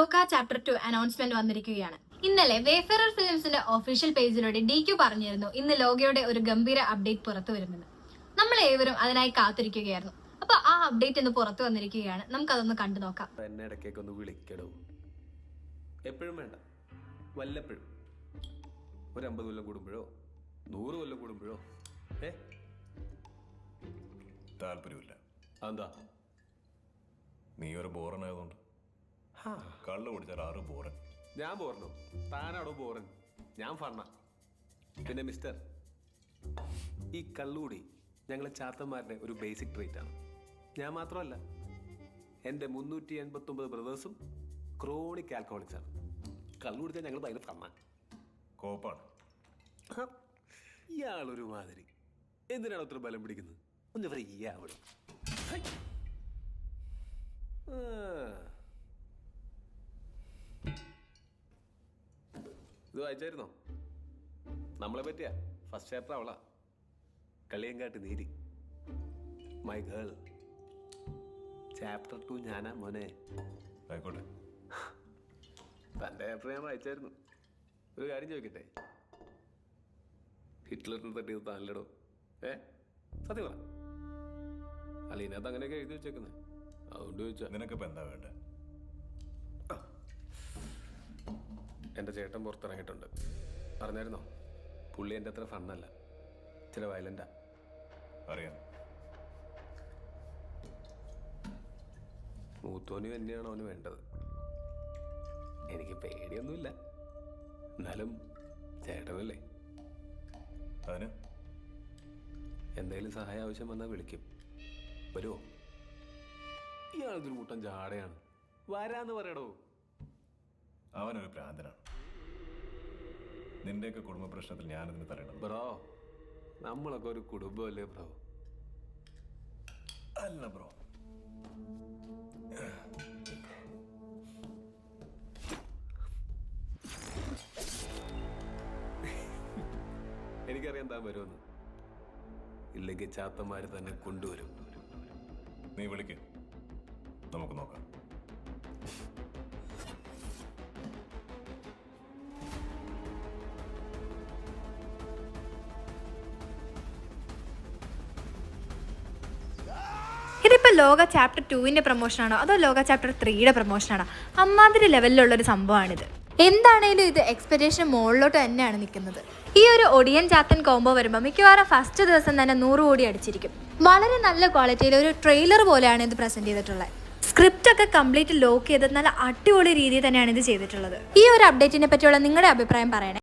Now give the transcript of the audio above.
ലോക chapter 2 announcement വന്നിരിക്കുകയാണ്. ഇന്നലെ വേഫെറർ ഫിലിംസിന്റെ ഒഫീഷ്യൽ പേജിലൂടെ DQ പറഞ്ഞിരുന്നു ഇന്ന് ലോകയുടെ ഒരു ഗംഭീര അപ്ഡേറ്റ് പുറത്തു വരുമെന്ന്. നമ്മൾ ഏവരും അതിനായി കാത്തിരിക്കുകയായിരുന്നു. അപ്പൊ ആ അപ്ഡേറ്റ് ഇന്ന് പുറത്തു വന്നിരിക്കുകയാണ്. നമുക്കതൊന്ന് കണ്ടു നോക്കാം. എന്നെ ഇടയ്ക്കൊക്കെ ഒന്ന് വിളിക്കടോ. എപ്പോഴും വേണ്ട, വല്ലപ്പോഴും ഒരു 50 കൊല്ലം കൂടുമ്പോഴോ 100 കൊല്ലം കൂടുമ്പോഴോ. താല്പര്യമില്ല. എന്താ? നീ ഒരു ബോറനായതുകൊണ്ട്. കള്ളു കുടിച്ചാൽ 6 ബോറൻ. ഞാൻ ബോറനോ? താനാടോ ബോറൻ? ഞാൻ ഫണ്ണ. പിന്നെ മിസ്റ്റർ, ഈ കള്ളുകൂടി ഞങ്ങളെ ചാത്തന്മാരുടെ ഒരു ബേസിക് ട്രീറ്റ് ആണ്. ഞാൻ മാത്രമല്ല, എൻ്റെ 389 ബ്രദേഴ്സും ക്രോണിക് ആൽക്കഹോളിക്സ് ആണ്. കള്ളു കുടിച്ചാൽ ഞങ്ങൾ ഭയങ്കര ഫണ്ണ. കോപ്പാണ്. ഇയാളൊരു മാതിരി. എന്തിനാണ് അത്ര ബലം പിടിക്കുന്നത്? ഒന്ന് ഫ്രീ ആവണം. ഇത് വായിച്ചായിരുന്നോ? നമ്മളെ പറ്റിയാ ഫസ്റ്റ് ചാപ്റ്റർ അവളാ. കളിയങ്കാട്ട് നീതി, മൈ ഗേൾ. ചാപ്റ്റർ 2 ഞാനാ മോനെ. ആയിക്കോട്ടെ. തൻ്റെ ചാപ്റ്റർ ഞാൻ വായിച്ചായിരുന്നു. ഒരു കാര്യം ചോദിക്കട്ടെ, ഹിറ്റ്ലറിന് തട്ടിയത് താനല്ലടോ? സത്യം പറ. അല്ല, ഇതിനകത്ത് അങ്ങനെയൊക്കെ എഴുതി വെച്ചേക്കുന്നത്, അതുകൊണ്ട് ചോദിച്ചാ. നിനക്കിപ്പോൾ എന്താ വേണ്ടേ? എൻ്റെ ചേട്ടൻ പുറത്തിറങ്ങിയിട്ടുണ്ട്, അറിഞ്ഞായിരുന്നോ? പുള്ളി എൻ്റെ അത്ര ഫണ്ണല്ല, ചില വയലൻ്റാ. അറിയാം. മൂത്തോനും തന്നെയാണോ അവന് വേണ്ടത്? എനിക്ക് പേടിയൊന്നുമില്ല, എന്നാലും ചേട്ടനല്ലേ. അതിന് എന്തെങ്കിലും സഹായം ആവശ്യം വന്നാൽ വിളിക്കും. വരുമോ? ഇയാളൊരു കൂട്ടം ജാടയാണ്. വരാന്ന് പറയടോ. അവനൊരു ഭ്രാന്തനാണ്. നിന്റെയൊക്കെ കുടുംബ പ്രശ്നത്തിൽ ഞാനതിന് തരണം. ബ്രോ, നമ്മളൊക്കെ ഒരു കുടുംബമല്ലേ ബ്രോ? അല്ല ബ്രോ. എനിക്കറിയാം താൻ വരുമെന്ന്. ഇല്ലെങ്കിൽ ചാത്തന്മാര് തന്നെ കൊണ്ടുവരും. നീ വിളിക്ക്, നമുക്ക് നോക്കാം. ഇതിപ്പോൾ ലോക ചാപ്റ്റർ 2 പ്രൊമോഷനാണോ അതോ ലോക ചാപ്റ്റർ 3 പ്രൊമോഷനാണോ? അമ്മാതിരി ലെവലിലുള്ളൊരു സംഭവമാണിത്. എന്താണേലും ഇത് എക്സ്പെക്ടേഷൻ മുകളിലോട്ട് തന്നെയാണ് നിൽക്കുന്നത്. ഈ ഒരു ഒടിയൻ ചാത്തൻ കോംബോ വരുമ്പോൾ മിക്കവാറും ഫസ്റ്റ് ദിവസം തന്നെ 100 കോടി അടിച്ചിരിക്കും. വളരെ നല്ല ക്വാളിറ്റിയിൽ ഒരു ട്രെയിലർ പോലെയാണ് ഇത് പ്രസന്റ് ചെയ്തിട്ടുള്ളത്. സ്ക്രിപ്റ്റ് ഒക്കെ കംപ്ലീറ്റ് ലോക്ക് ചെയ്ത് നല്ല അടിപൊളി രീതിയിൽ തന്നെയാണ് ഇത് ചെയ്തിട്ടുള്ളത്. ഈ ഒരു അപ്ഡേറ്റിനെ പറ്റിയുള്ള നിങ്ങളുടെ അഭിപ്രായം പറയണേ.